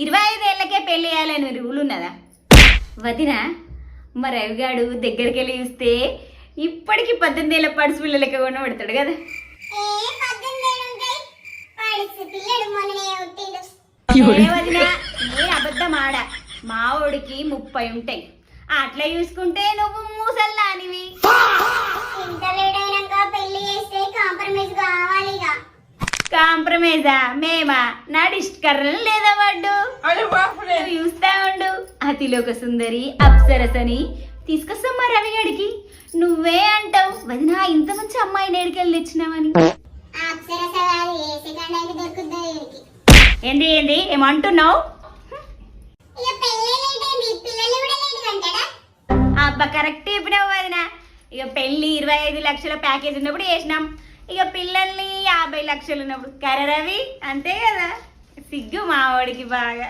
25 ఏళ్ళకే పెళ్లి చేయాలని రూల్ ఉన్నదా వదినా? మరి రవిగాడు దగ్గరికి వెళ్ళి చూస్తే ఇప్పటికి 18 ఏళ్ళ పడుసు పిల్లలకి కూడా పడతాడు కదా. వదినా నేను అబద్ధం ఆడ, మా ఓడికి 30 ఉంటాయి. అట్లా చూసుకుంటే నువ్వు మూసల్లానివి. కాంప్రమైజా మేమా? నా డిస్ట్ కర్రలు లేదా వాడు చూస్తా ఉండు. అతిలోక సుందరి అప్సరసని తీసుకొస్తాం మా రవిగడికి. నువ్వే అంటావు వదినా ఇంత మంచి అమ్మాయిని ఏడికెళ్ళి తెచ్చినావని. ఏంది ఏంది ఏమంటున్నావు? అబ్బా కరెక్ట్ చెప్పినావు వదినా. ఇక పెళ్లి 25 లక్షల ప్యాకేజ్ ఉన్నప్పుడు చేసినాం, ఇక పిల్లల్ని 50 లక్షలు ఉన్నప్పుడు కర్ర రవి అంతే కదా. సిగ్గు మా వాడికి బాగా.